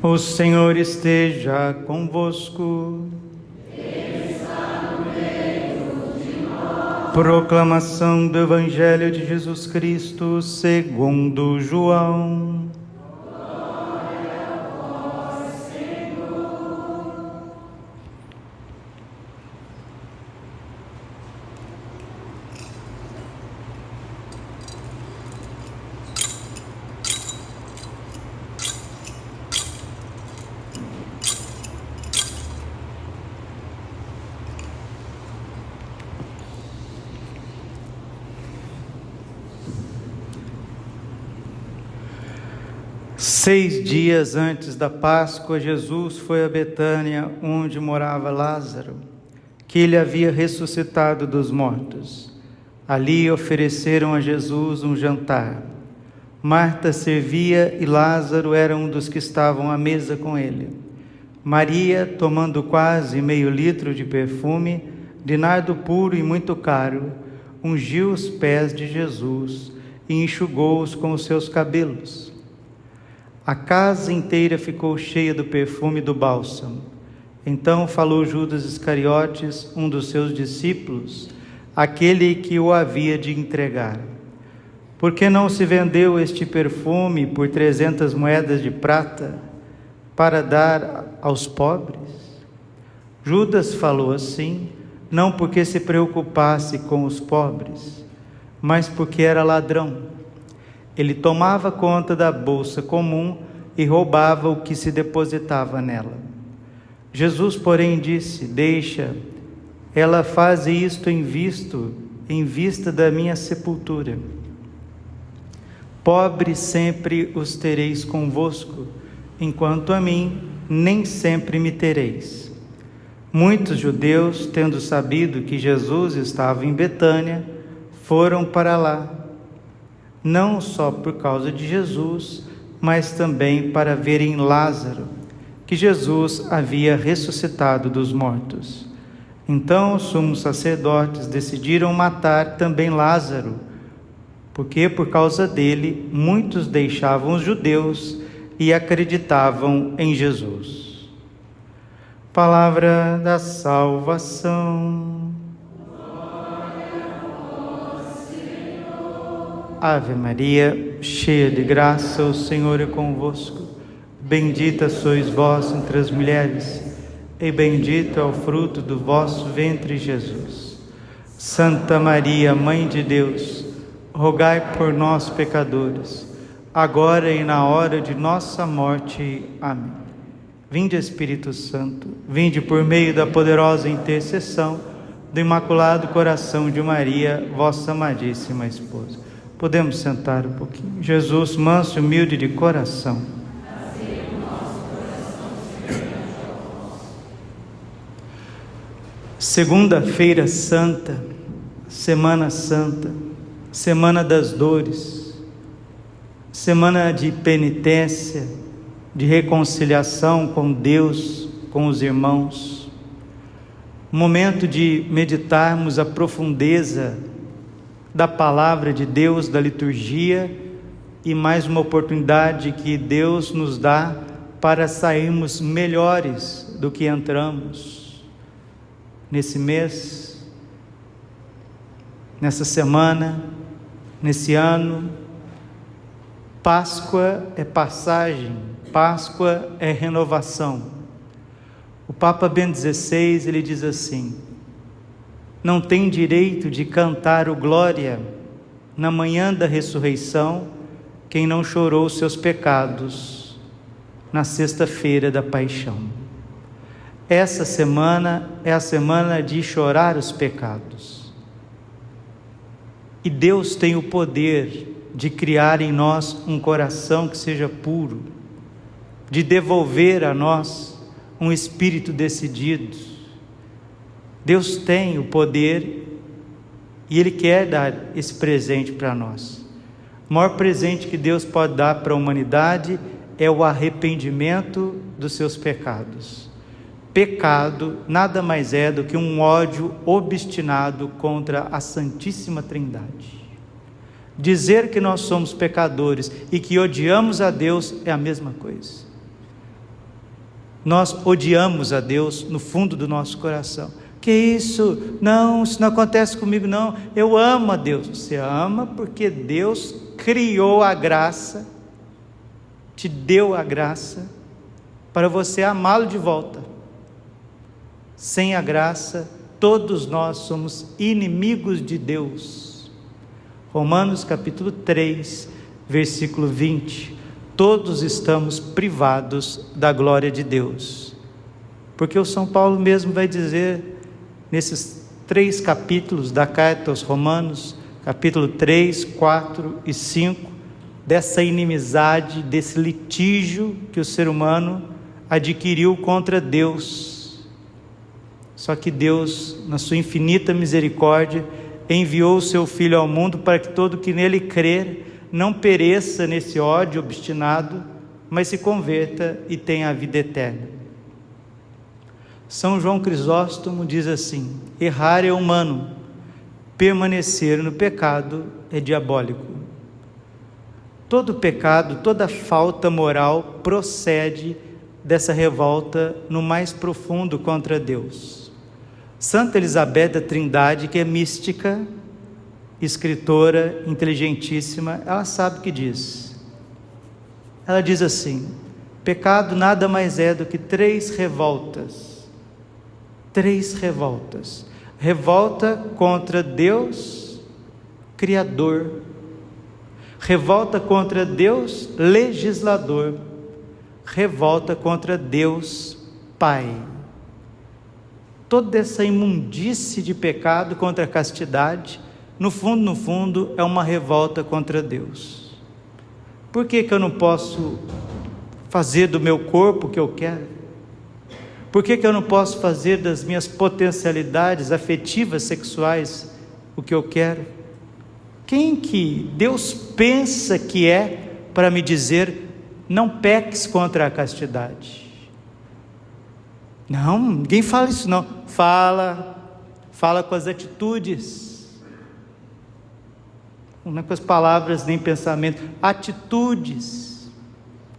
O Senhor esteja convosco. Ele está no meio de nós. Proclamação do Evangelho de Jesus Cristo segundo João. Glória a vós, Senhor. Seis dias antes da Páscoa, Jesus foi a Betânia, onde morava Lázaro, que ele havia ressuscitado dos mortos. Ali ofereceram a Jesus um jantar. Marta servia e Lázaro era um dos que estavam à mesa com ele. Maria, tomando quase meio litro de perfume, de nardo puro e muito caro, ungiu os pés de Jesus e enxugou-os com os seus cabelos. A casa inteira ficou cheia do perfume do bálsamo. Então falou Judas Iscariotes, um dos seus discípulos, aquele que o havia de entregar: por que não se vendeu este perfume por 300 moedas de prata para dar aos pobres? Judas falou assim, não porque se preocupasse com os pobres, mas porque era ladrão. Ele tomava conta da bolsa comum e roubava o que se depositava nela. Jesus, porém, disse: deixa, ela faz isto em vista da minha sepultura. Pobres sempre os tereis convosco, enquanto a mim nem sempre me tereis. Muitos judeus, tendo sabido que Jesus estava em Betânia, foram para lá, não só por causa de Jesus, mas também para verem Lázaro, que Jesus havia ressuscitado dos mortos. Então os sumos sacerdotes decidiram matar também Lázaro, porque por causa dele muitos deixavam os judeus e acreditavam em Jesus. Palavra da salvação. Ave Maria, cheia de graça, o Senhor é convosco. Bendita sois vós entre as mulheres, e bendito é o fruto do vosso ventre, Jesus. Santa Maria, Mãe de Deus, rogai por nós, pecadores, agora e na hora de nossa morte. Amém. Vinde, Espírito Santo, vinde por meio da poderosa intercessão do Imaculado Coração de Maria, vossa amadíssima esposa. Podemos sentar um pouquinho. Jesus, manso e humilde de coração. Segunda-feira Santa, Semana Santa, Semana das Dores, Semana de penitência, de reconciliação com Deus, com os irmãos. Momento de meditarmos a profundeza da palavra de Deus, da liturgia, e mais uma oportunidade que Deus nos dá para sairmos melhores do que entramos nesse mês, nessa semana, nesse ano. Páscoa é passagem, Páscoa é renovação. O Papa Bento XVI, ele diz assim: não tem direito de cantar o Glória na manhã da ressurreição quem não chorou os seus pecados na sexta-feira da paixão. Essa semana é a semana de chorar os pecados. E Deus tem o poder de criar em nós um coração que seja puro, de devolver a nós um espírito decidido. Deus tem o poder e Ele quer dar esse presente para nós. O maior presente que Deus pode dar para a humanidade é o arrependimento dos seus pecados. Pecado nada mais é do que um ódio obstinado contra a Santíssima Trindade. Dizer que nós somos pecadores e que odiamos a Deus é a mesma coisa. Nós odiamos a Deus no fundo do nosso coração. Que isso? Não, isso não acontece comigo não. Eu amo a Deus. Você ama porque Deus criou a graça, te deu a graça para você amá-lo de volta. Sem a graça, todos nós somos inimigos de Deus. Romanos capítulo 3, versículo 20. Todos estamos privados da glória de Deus. Porque o São Paulo mesmo vai dizer, nesses 3 capítulos da carta aos Romanos, capítulo 3, 4 e 5, dessa inimizade, desse litígio que o ser humano adquiriu contra Deus. Só que Deus, na sua infinita misericórdia, enviou o seu Filho ao mundo para que todo que nele crer não pereça nesse ódio obstinado, mas se converta e tenha a vida eterna. São João Crisóstomo diz assim: errar é humano, permanecer no pecado é diabólico. Todo pecado, toda falta moral procede dessa revolta no mais profundo contra Deus. Santa Elizabeth da Trindade, que é mística, escritora, inteligentíssima, ela sabe o que diz. Ela diz assim: pecado nada mais é do que 3 revoltas. 3 revoltas. Revolta contra Deus Criador, revolta contra Deus Legislador, revolta contra Deus Pai. Toda essa imundície de pecado contra a castidade, no fundo, é uma revolta contra Deus. Por que eu não posso fazer do meu corpo o que eu quero? Por que eu não posso fazer das minhas potencialidades afetivas, sexuais, o que eu quero? Quem que Deus pensa que é para me dizer, não peques contra a castidade? Não, ninguém fala isso não. Fala com as atitudes. Não é com as palavras nem pensamento. Atitudes.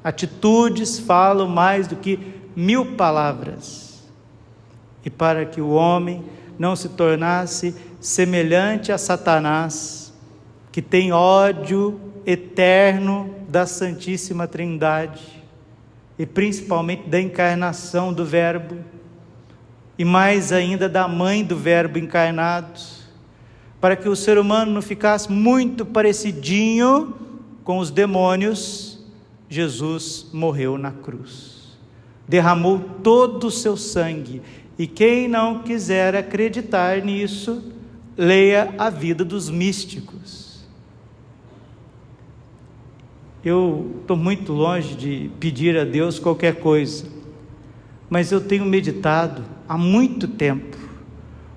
Atitudes falam mais do que 1000 palavras. E para que o homem não se tornasse semelhante a Satanás, que tem ódio eterno da Santíssima Trindade, e principalmente da encarnação do Verbo, e mais ainda da mãe do Verbo encarnado, para que o ser humano não ficasse muito parecidinho com os demônios, Jesus morreu na cruz, derramou todo o seu sangue, e quem não quiser acreditar nisso, leia a vida dos místicos. Eu estou muito longe de pedir a Deus qualquer coisa, mas eu tenho meditado há muito tempo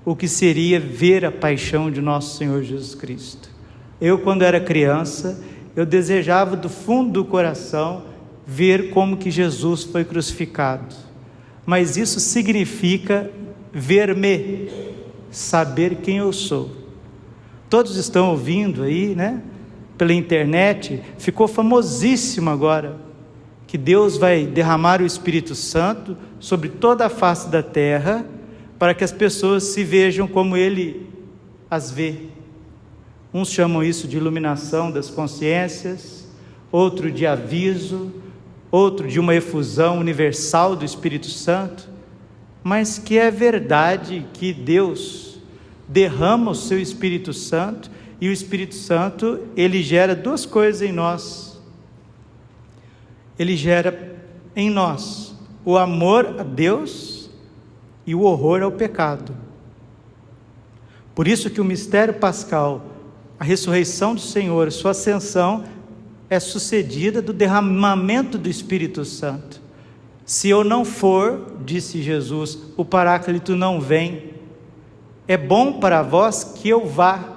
o que seria ver a paixão de nosso Senhor Jesus Cristo. Eu, quando era criança, eu desejava do fundo do coração ver como que Jesus foi crucificado, mas isso significa ver-me, saber quem eu sou. Todos estão ouvindo aí, né? Pela internet, ficou famosíssimo agora, que Deus vai derramar o Espírito Santo sobre toda a face da terra, para que as pessoas se vejam como Ele as vê. Uns chamam isso de iluminação das consciências, outro de aviso, outro de uma efusão universal do Espírito Santo, mas que é verdade que Deus derrama o seu Espírito Santo, e o Espírito Santo, ele gera 2 coisas em nós. Ele gera em nós o amor a Deus e o horror ao pecado. Por isso que o mistério pascal, a ressurreição do Senhor, sua ascensão, é sucedida do derramamento do Espírito Santo. Se eu não for, disse Jesus, o Paráclito não vem. É bom para vós que eu vá.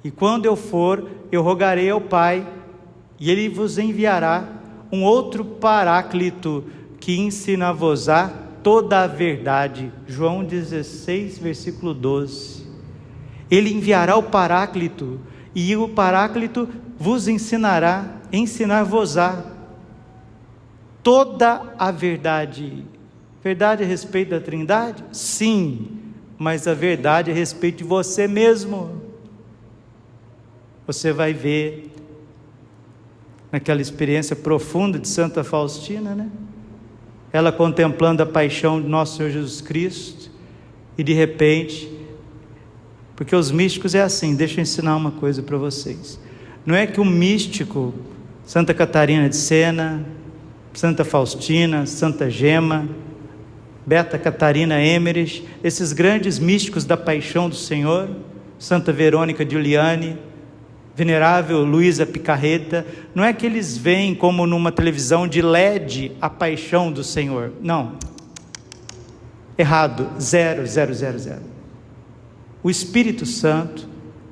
E quando eu for, eu rogarei ao Pai, e Ele vos enviará um outro Paráclito, que ensina-vos-á toda a verdade. João 16, versículo 12. Ele enviará o Paráclito, e o Paráclito vos ensinar-vos-á. toda a verdade. Verdade a respeito da Trindade? Sim, mas a verdade a respeito de você mesmo. Você vai ver naquela experiência profunda de Santa Faustina, né? Ela contemplando a paixão de nosso Senhor Jesus Cristo, e de repente, porque os místicos é assim, deixa eu ensinar uma coisa para vocês. Não é que o místico, Santa Catarina de Sena, Santa Faustina, Santa Gema, Beata Catarina Emmerich, esses grandes místicos da paixão do Senhor, Santa Verônica Giuliani, Venerável Luísa Picarreta, não é que eles veem como numa televisão de LED a paixão do Senhor, não, errado, 0. O Espírito Santo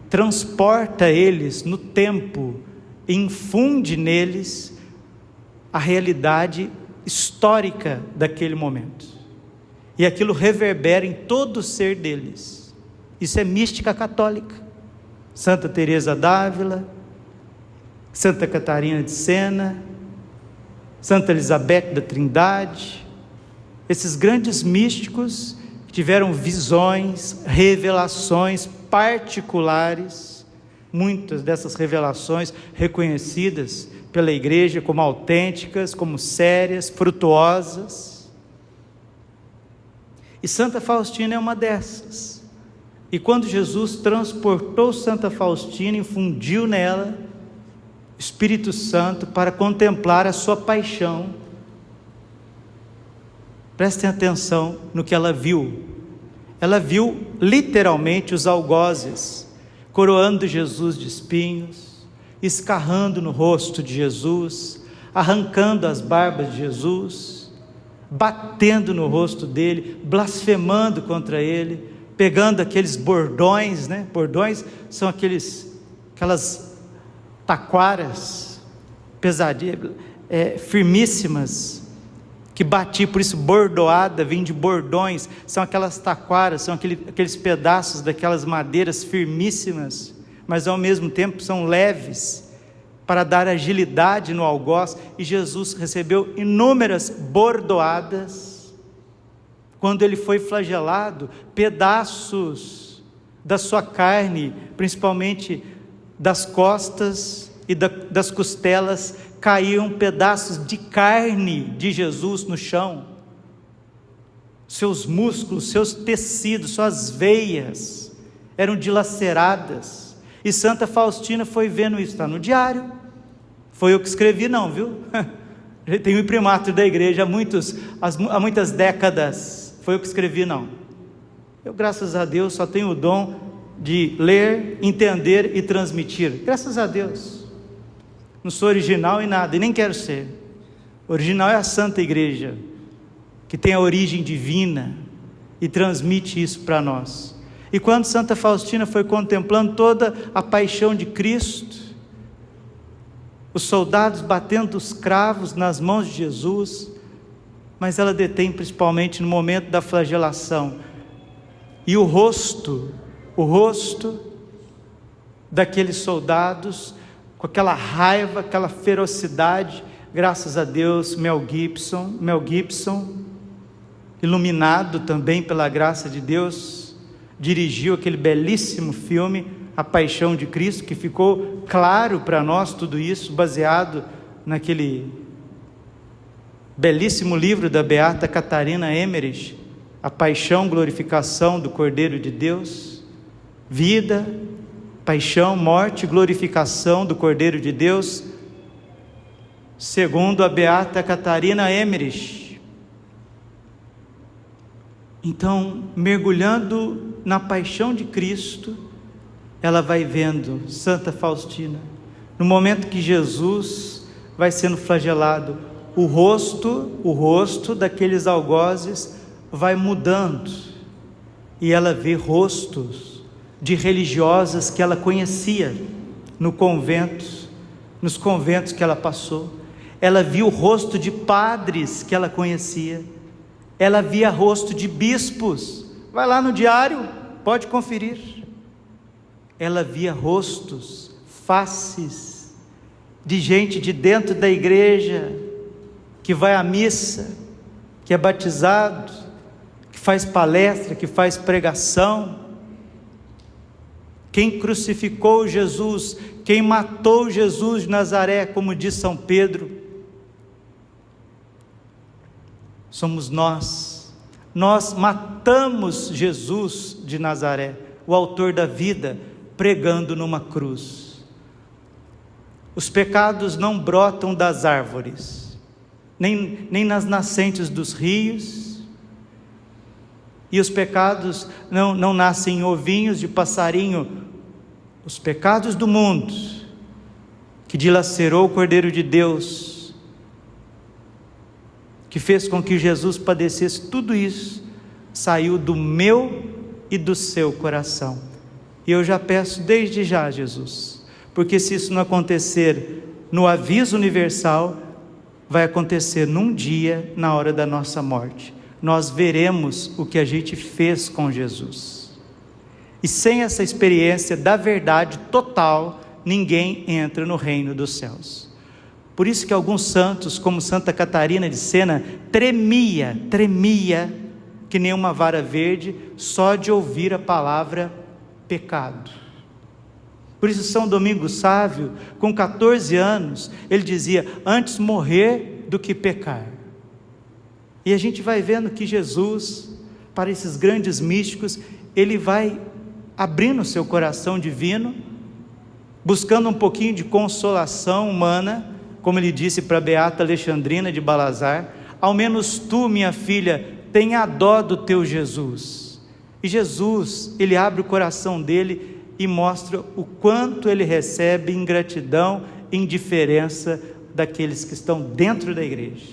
transporta eles no tempo, infunde neles a realidade histórica daquele momento, e aquilo reverbera em todo o ser deles. Isso é mística católica. Santa Teresa d'Ávila, Santa Catarina de Sena, Santa Elizabeth da Trindade, esses grandes místicos que tiveram visões, revelações particulares, muitas dessas revelações reconhecidas pela Igreja como autênticas, como sérias, frutuosas. E Santa Faustina é uma dessas. E quando Jesus transportou Santa Faustina, infundiu nela o Espírito Santo para contemplar a sua paixão. Prestem atenção no que ela viu. Ela viu literalmente os algozes coroando Jesus de espinhos, escarrando no rosto de Jesus, arrancando as barbas de Jesus, batendo no rosto dele, blasfemando contra ele, pegando aqueles bordões, né? Bordões são aquelas taquaras pesadinhas, firmíssimas, que batiam, por isso bordoada vem de bordões, são aquelas taquaras, são aqueles pedaços daquelas madeiras firmíssimas, mas ao mesmo tempo são leves, para dar agilidade no algoz. E Jesus recebeu inúmeras bordoadas. Quando ele foi flagelado, pedaços da sua carne, principalmente das costas e das costelas, caíam pedaços de carne de Jesus no chão. Seus músculos, seus tecidos, suas veias eram dilaceradas. E Santa Faustina foi vendo isso. Está no diário, foi eu que escrevi não, viu? Tem o imprimatur da igreja há muitas décadas. Foi eu que escrevi não. Eu, graças a Deus, só tenho o dom de ler, entender e transmitir. Graças a Deus. Não sou original em nada, e nem quero ser. Original é a Santa Igreja, que tem a origem divina e transmite isso para nós. E quando Santa Faustina foi contemplando toda a paixão de Cristo, os soldados batendo os cravos nas mãos de Jesus, mas ela detém principalmente no momento da flagelação, e o rosto daqueles soldados, com aquela raiva, aquela ferocidade. Graças a Deus, Mel Gibson, iluminado também pela graça de Deus, dirigiu aquele belíssimo filme, A Paixão de Cristo, que ficou claro para nós tudo isso, baseado naquele belíssimo livro da Beata Catarina Emmerich, A Paixão, Glorificação do Cordeiro de Deus. Vida, paixão, morte, glorificação do Cordeiro de Deus, segundo a Beata Catarina Emmerich. Então, mergulhando na paixão de Cristo, ela vai vendo Santa Faustina, no momento que Jesus vai sendo flagelado, o rosto daqueles algozes vai mudando, e ela vê rostos de religiosas que ela conhecia nos conventos que ela passou. Ela viu o rosto de padres que ela conhecia, ela via rosto de bispos, vai lá no diário, pode conferir. Ela via rostos, faces de gente de dentro da igreja, que vai à missa, que é batizado, que faz palestra, que faz pregação. Quem crucificou Jesus, quem matou Jesus de Nazaré, como diz São Pedro, somos nós. Nós matamos Jesus de Nazaré, o autor da vida, pregando numa cruz. Os pecados não brotam das árvores, nem nas nascentes dos rios, e os pecados não nascem em ovinhos de passarinho. Os pecados do mundo, que dilacerou o Cordeiro de Deus, que fez com que Jesus padecesse tudo isso, saiu do meu e do seu coração. E eu já peço desde já, Jesus, porque se isso não acontecer no aviso universal, vai acontecer num dia, na hora da nossa morte. Nós veremos o que a gente fez com Jesus. E sem essa experiência da verdade total, ninguém entra no reino dos céus. Por isso que alguns santos, como Santa Catarina de Sena, tremia que nem uma vara verde, só de ouvir a palavra pecado. Por isso São Domingos Sávio, com 14 anos, ele dizia: antes morrer do que pecar. E a gente vai vendo que Jesus, para esses grandes místicos, ele vai abrindo o seu coração divino, buscando um pouquinho de consolação humana, como ele disse para Beata Alexandrina de Balazar: ao menos tu, minha filha, tenha dó do teu Jesus. E Jesus, ele abre o coração dele e mostra o quanto ele recebe ingratidão, indiferença daqueles que estão dentro da igreja,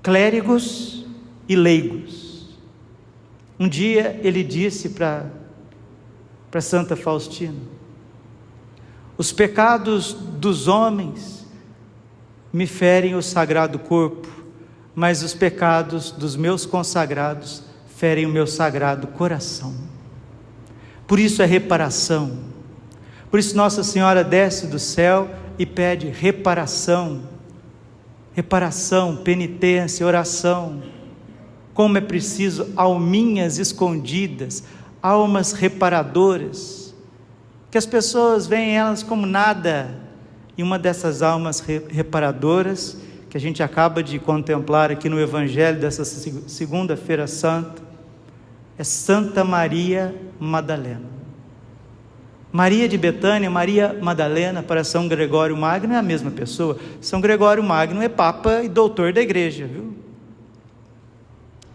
clérigos e leigos. Um dia ele disse para Santa Faustina: os pecados dos homens me ferem o sagrado corpo, mas os pecados dos meus consagrados ferem o meu sagrado coração. Por isso é reparação. Por isso Nossa Senhora desce do céu e pede reparação, penitência, oração. Como é preciso alminhas escondidas, almas reparadoras, que as pessoas veem elas como nada. E uma dessas almas reparadoras, que a gente acaba de contemplar aqui no Evangelho dessa segunda-feira santa, é Santa Maria Madalena. Maria de Betânia, Maria Madalena, para São Gregório Magno é a mesma pessoa. São Gregório Magno é Papa e doutor da igreja, viu?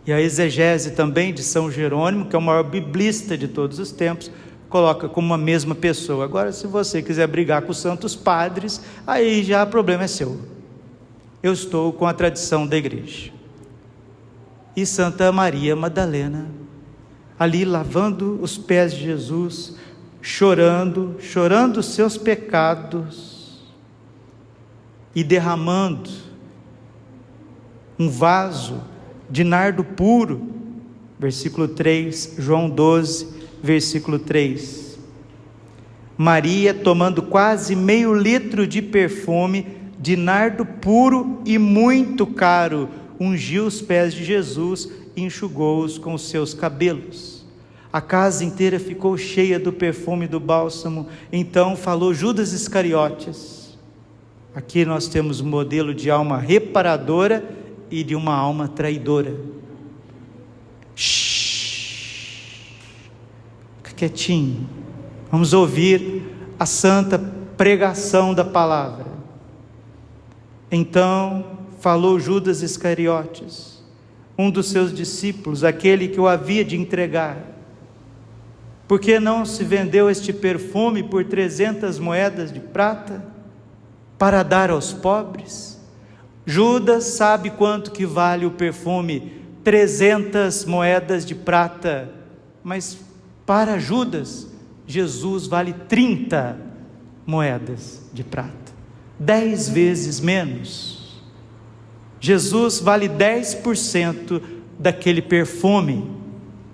E a exegese também de São Jerônimo, que é o maior biblista de todos os tempos, coloca como a mesma pessoa. Agora, se você quiser brigar com os santos padres, aí já o problema é seu. Eu estou com a tradição da igreja. E Santa Maria Madalena, ali lavando os pés de Jesus, chorando os seus pecados e derramando um vaso de nardo puro, versículo 3, João 12, versículo 3. Maria, tomando quase meio litro de perfume de nardo puro e muito caro, ungiu os pés de Jesus e enxugou-os com os seus cabelos. A casa inteira ficou cheia do perfume do bálsamo. Então falou Judas Iscariotes. Aqui nós temos um modelo de alma reparadora e de uma alma traidora. Fica quietinho, vamos ouvir a santa pregação da palavra. Então falou Judas Iscariotes, um dos seus discípulos, aquele que o havia de entregar. Por que não se vendeu este perfume por 300 moedas de prata para dar aos pobres? Judas sabe quanto que vale o perfume, 300 moedas de prata, mas para Judas, Jesus vale 30 moedas de prata, 10 vezes menos. Jesus vale 10% daquele perfume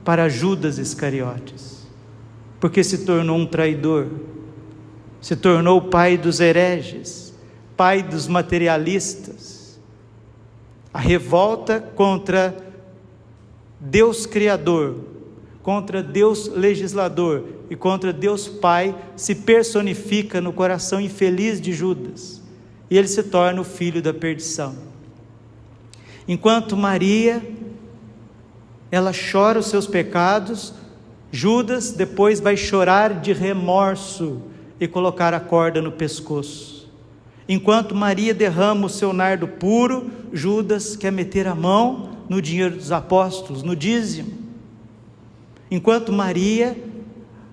para Judas Iscariotes, porque se tornou um traidor, se tornou o pai dos hereges, pai dos materialistas, A revolta contra Deus Criador, contra Deus Legislador e contra Deus Pai se personifica no coração infeliz de Judas, e ele se torna o filho da perdição. Enquanto Maria, ela chora os seus pecados, Judas depois vai chorar de remorso e colocar a corda no pescoço. Enquanto Maria derrama o seu nardo puro, Judas quer meter a mão no dinheiro dos apóstolos, no dízimo. Enquanto Maria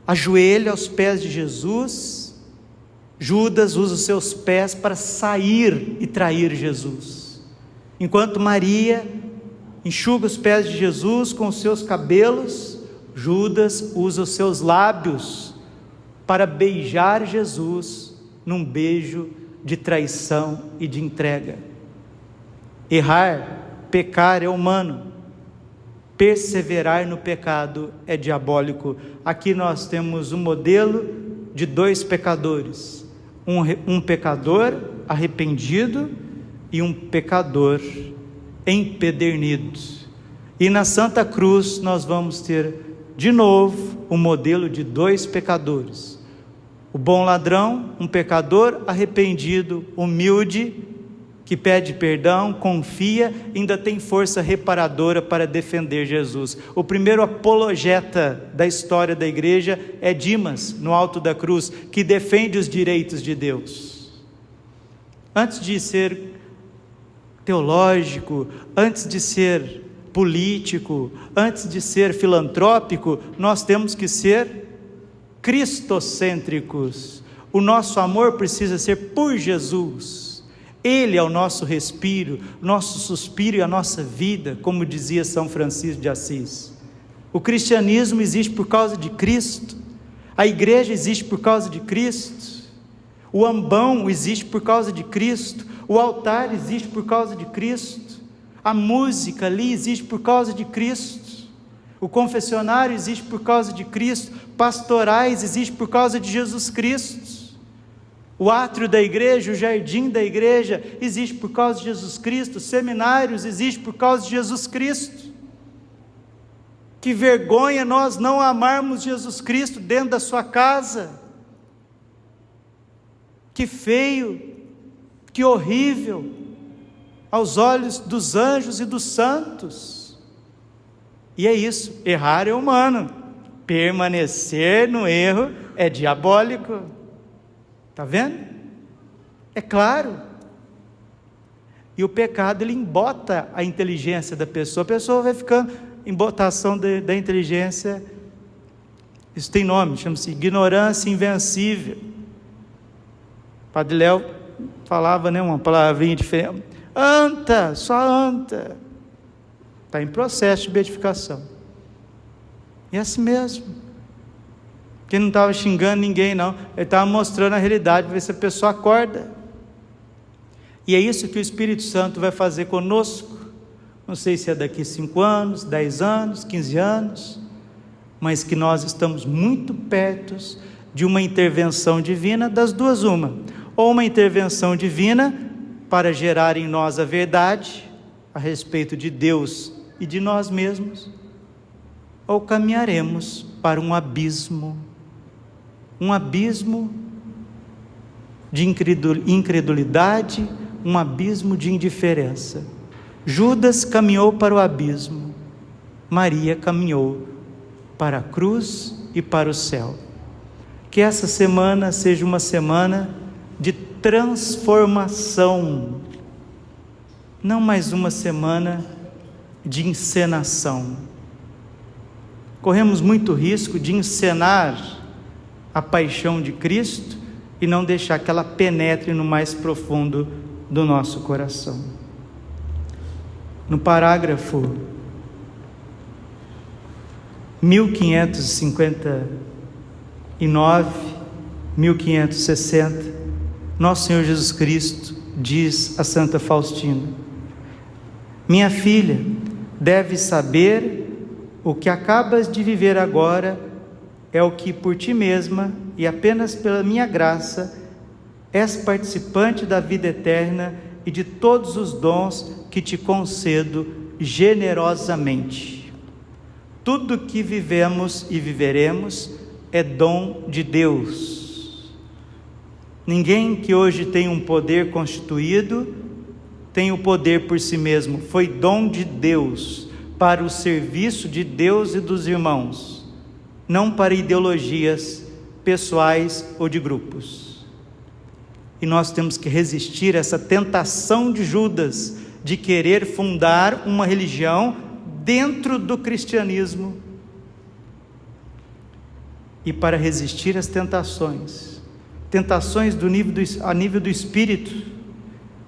ajoelha aos pés de Jesus, Judas usa os seus pés para sair e trair Jesus. Enquanto Maria enxuga os pés de Jesus com os seus cabelos, Judas usa os seus lábios para beijar Jesus num beijo de traição e de entrega. Errar, pecar é humano, perseverar no pecado é diabólico. Aqui nós temos um modelo de dois pecadores, um pecador arrependido e um pecador empedernido. E na Santa Cruz nós vamos ter de novo o modelo de dois pecadores: o bom ladrão, um pecador arrependido, humilde, que pede perdão, confia, ainda tem força reparadora para defender Jesus. O primeiro apologeta da história da igreja é Dimas, no alto da cruz, que defende os direitos de Deus. Antes de ser teológico, antes de ser político, antes de ser filantrópico, nós temos que ser cristocêntricos. O nosso amor precisa ser por Jesus. Ele é o nosso respiro, nosso suspiro e a nossa vida, como dizia São Francisco de Assis. O cristianismo existe por causa de Cristo, a igreja existe por causa de Cristo, o ambão existe por causa de Cristo, o altar existe por causa de Cristo, a música ali existe por causa de Cristo, o confessionário existe por causa de Cristo, pastorais existe por causa de Jesus Cristo. O átrio da igreja, o jardim da igreja existe por causa de Jesus Cristo, seminários existe por causa de Jesus Cristo. Que vergonha nós não amarmos Jesus Cristo dentro da sua casa. Que feio, que horrível aos olhos dos anjos e dos santos. E é isso, errar é humano, permanecer no erro é diabólico. Está vendo? É claro. E o pecado, ele embota a inteligência da pessoa. A pessoa vai ficando, embotação da inteligência, isso tem nome, chama-se ignorância invencível. O Padre Léo falava, né, uma palavrinha diferente. Anta, só anta. Está em processo de beatificação. E é assim mesmo. Que não estava xingando ninguém, não. Ele estava mostrando a realidade, para ver se a pessoa acorda. E é isso que o Espírito Santo vai fazer conosco. Não sei se é daqui 5 anos, 10 anos, 15 anos, mas que nós estamos muito perto de uma intervenção divina, das duas uma. Ou uma intervenção divina para gerar em nós a verdade a respeito de Deus e de nós mesmos, ou caminharemos para um abismo de incredulidade, um abismo de indiferença. Judas caminhou para o abismo, Maria caminhou para a cruz e para o céu. Que essa semana seja uma semana de transformação, não mais uma semana de encenação. Corremos muito risco de encenar a paixão de Cristo e não deixar que ela penetre no mais profundo do nosso coração. No parágrafo 1559, 1560, nosso Senhor Jesus Cristo diz a Santa Faustina: minha filha, deves saber o que acabas de viver agora é o que por ti mesma e apenas pela minha graça és participante da vida eterna e de todos os dons que te concedo generosamente. Tudo que vivemos e viveremos é dom de Deus. Ninguém que hoje tem um poder constituído tem o poder por si mesmo. Foi dom de Deus para o serviço de Deus e dos irmãos, não para ideologias pessoais ou de grupos. E nós temos que resistir a essa tentação de Judas de querer fundar uma religião dentro do cristianismo. E para resistir às tentações a nível do espírito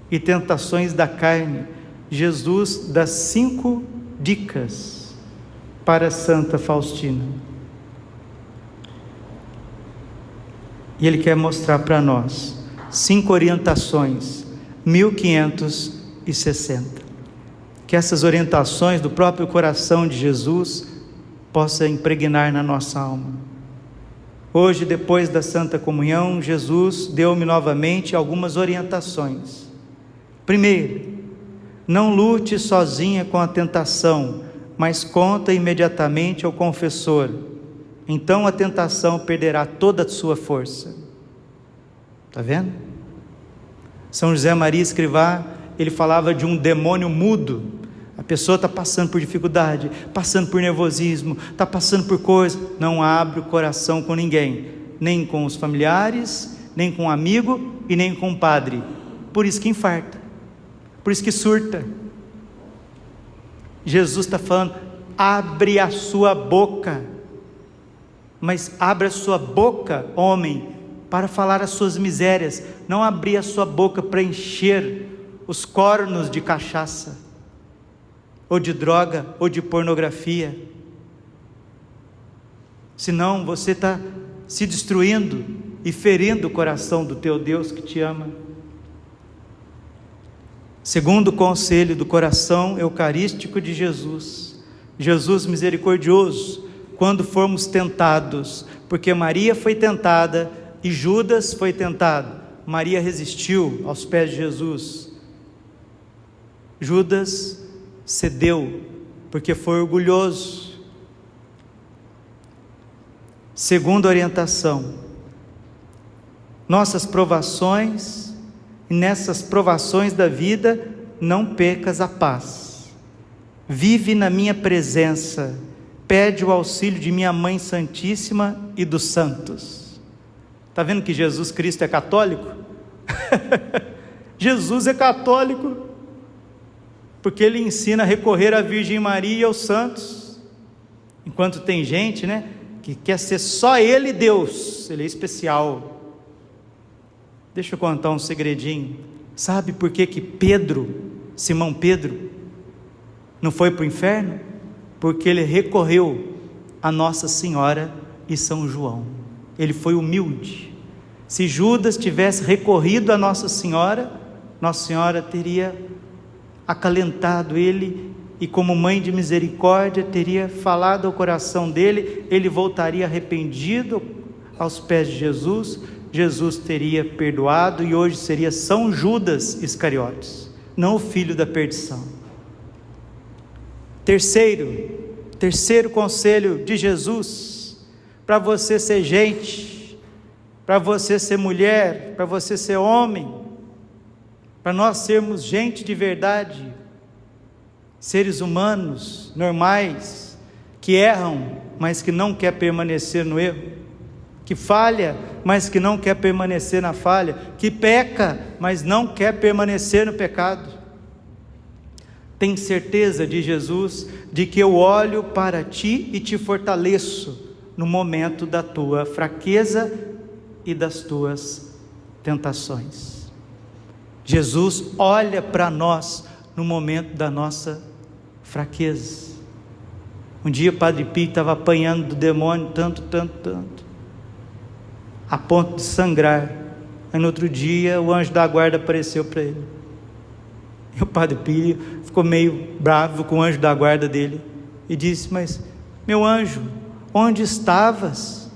e tentações da carne, Jesus dá 5 dicas para Santa Faustina. E ele quer mostrar para nós 5 orientações, 1560. Que essas orientações do próprio coração de Jesus possam impregnar na nossa alma. Hoje, depois da Santa Comunhão, Jesus deu-me novamente algumas orientações. Primeiro, não lute sozinha com a tentação, mas conta imediatamente ao confessor. Então a tentação perderá toda a sua força. Está vendo? São José Maria Escrivá, ele falava de um demônio mudo. A pessoa está passando por dificuldade, passando por nervosismo, está passando por coisa, não abre o coração com ninguém, nem com os familiares, nem com um amigo e nem com o padre. Por isso que infarta, por isso que surta. Jesus está falando, abre a sua boca, mas abre a sua boca, homem, para falar as suas misérias, não abrir a sua boca para encher os cornos de cachaça, ou de droga, ou de pornografia. Senão você está se destruindo e ferindo o coração do teu Deus que te ama. Segundo o conselho do coração eucarístico de Jesus, Jesus misericordioso, quando formos tentados, porque Maria foi tentada e Judas foi tentado. Maria resistiu aos pés de Jesus. Judas cedeu, porque foi orgulhoso. Segunda orientação, nossas provações, e nessas provações da vida, não percas a paz. Vive na minha presença, pede o auxílio de minha Mãe Santíssima e dos santos. Está vendo que Jesus Cristo é católico? Jesus é católico, porque ele ensina a recorrer à Virgem Maria e aos santos, enquanto tem gente, que quer ser só ele Deus, ele é especial. Deixa eu contar um segredinho. Sabe por que Simão Pedro, não foi para o inferno? Porque ele recorreu a Nossa Senhora e São João. Ele foi humilde. Se Judas tivesse recorrido a Nossa Senhora teria acalentado ele, e como mãe de misericórdia, teria falado ao coração dele, ele voltaria arrependido aos pés de Jesus, Jesus teria perdoado, e hoje seria São Judas Iscariotes, não o filho da perdição. Terceiro conselho de Jesus, para você ser gente, para você ser mulher, para você ser homem, para nós sermos gente de verdade, seres humanos, normais, que erram, mas que não quer permanecer no erro, que falha, mas que não quer permanecer na falha, que peca, mas não quer permanecer no pecado. Tem certeza de Jesus, de que eu olho para ti e te fortaleço no momento da tua fraqueza e das tuas tentações. Jesus olha para nós no momento da nossa fraqueza. Um dia o Padre Pio estava apanhando do demônio tanto, a ponto de sangrar. Aí no outro dia o anjo da guarda apareceu para ele, e o Padre Pio ficou meio bravo com o anjo da guarda dele e disse: mas meu anjo, onde estavas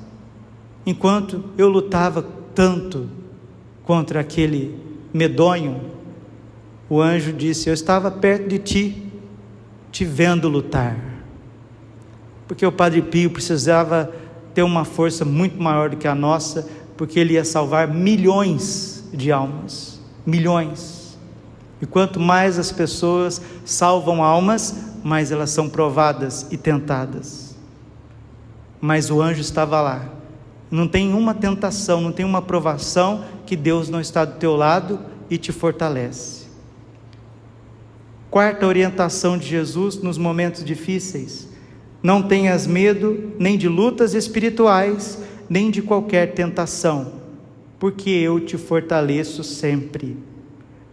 enquanto eu lutava tanto contra aquele medonho? O anjo disse: eu estava perto de ti, te vendo lutar. Porque o Padre Pio precisava ter uma força muito maior do que a nossa, porque ele ia salvar milhões de almas, milhões. E quanto mais as pessoas salvam almas, mais elas são provadas e tentadas. Mas o anjo estava lá. Não tem uma tentação, não tem uma provação que Deus não está do teu lado e te fortalece. Quarta orientação de Jesus nos momentos difíceis: não tenhas medo nem de lutas espirituais, nem de qualquer tentação, porque eu te fortaleço sempre.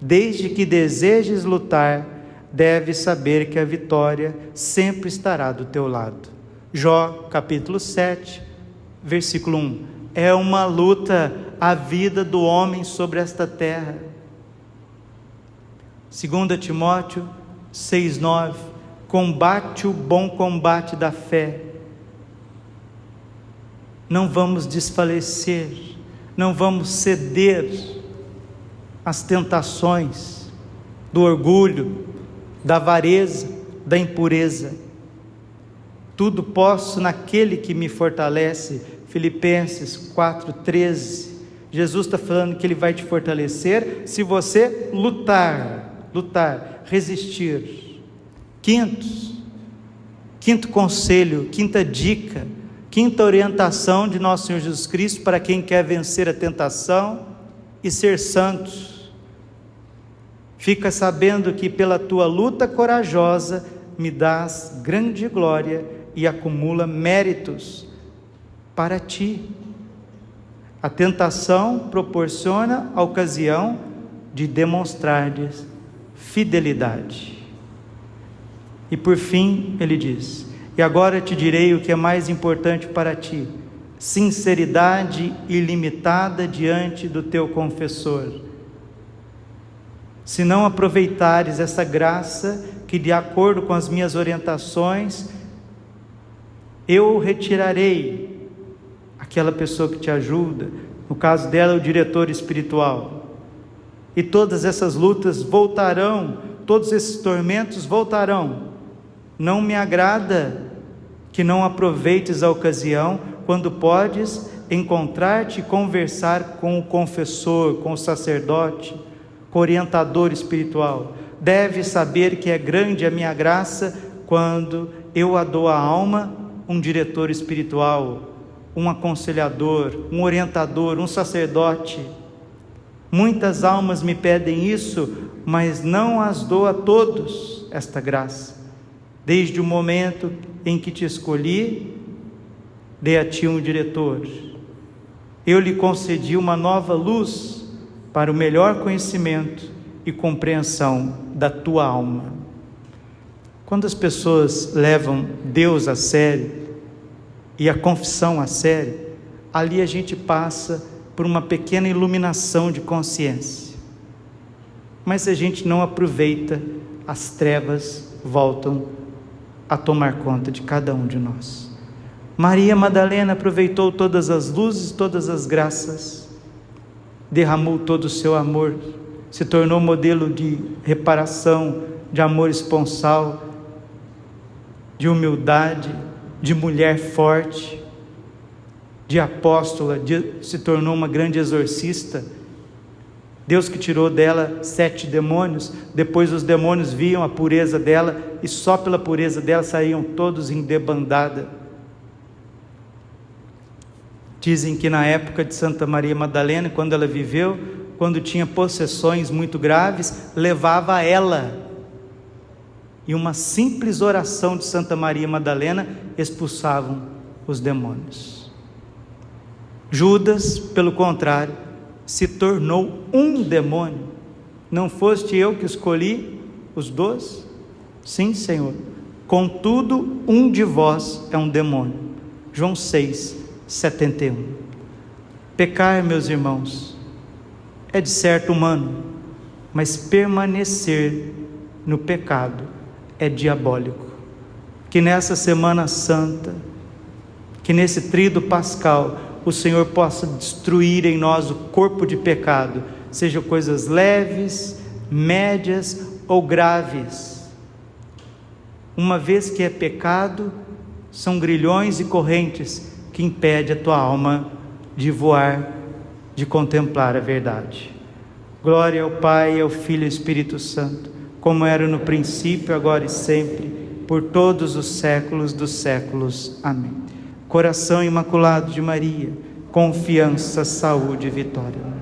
Desde que desejes lutar, deves saber que a vitória sempre estará do teu lado. Jó, capítulo 7, versículo 1. É uma luta a vida do homem sobre esta terra. 2 Timóteo 6,9. Combate o bom combate da fé. Não vamos desfalecer, não vamos ceder às tentações do orgulho, da avareza, da impureza. Tudo posso naquele que me fortalece. Filipenses 4,13. Jesus está falando que Ele vai te fortalecer se você lutar, resistir. Quinto conselho, quinta dica, quinta orientação de nosso Senhor Jesus Cristo para quem quer vencer a tentação e ser santos. Fica sabendo que pela tua luta corajosa me dás grande glória e acumula méritos para ti. A tentação proporciona a ocasião de demonstrar-lhes fidelidade. E por fim ele diz: e agora te direi o que é mais importante para ti: sinceridade ilimitada diante do teu confessor. Se não aproveitares essa graça, que de acordo com as minhas orientações, eu retirarei aquela pessoa que te ajuda, no caso dela o diretor espiritual, e todas essas lutas voltarão, todos esses tormentos voltarão. Não me agrada que não aproveites a ocasião, quando podes encontrar-te e conversar com o confessor, com o sacerdote, com o orientador espiritual. Deves saber que é grande a minha graça quando eu a dou à alma um diretor espiritual, um aconselhador, um orientador, um sacerdote. Muitas almas me pedem isso, mas não as dou a todos esta graça. Desde o momento em que te escolhi, dei a ti um diretor. Eu lhe concedi uma nova luz para o melhor conhecimento e compreensão da tua alma. Quando as pessoas levam Deus a sério e a confissão a sério, ali a gente passa por uma pequena iluminação de consciência. Mas se a gente não aproveita, as trevas voltam a tomar conta de cada um de nós. Maria Madalena aproveitou todas as luzes, todas as graças, derramou todo o seu amor, se tornou modelo de reparação, de amor esponsal, de humildade, de mulher forte, de apóstola, se tornou uma grande exorcista. Deus que tirou dela 7 demônios, depois os demônios viam a pureza dela, e só pela pureza dela saíam todos em debandada. Dizem que na época de Santa Maria Madalena, quando ela viveu, quando tinha possessões muito graves, levava ela, e uma simples oração de Santa Maria Madalena expulsavam os demônios. Judas, pelo contrário, se tornou um demônio. Não foste eu que escolhi os 12? Sim, Senhor. Contudo, um de vós é um demônio. João 6:71. Pecar, meus irmãos, é de certo humano, mas permanecer no pecado é diabólico. Que nessa Semana Santa, que nesse tríduo pascal, o Senhor possa destruir em nós o corpo de pecado, sejam coisas leves, médias ou graves. Uma vez que é pecado, são grilhões e correntes que impedem a tua alma de voar, de contemplar a verdade. Glória ao Pai, ao Filho e ao Espírito Santo, como era no princípio, agora e sempre, por todos os séculos dos séculos. Amém. Coração imaculado de Maria, confiança, saúde e vitória.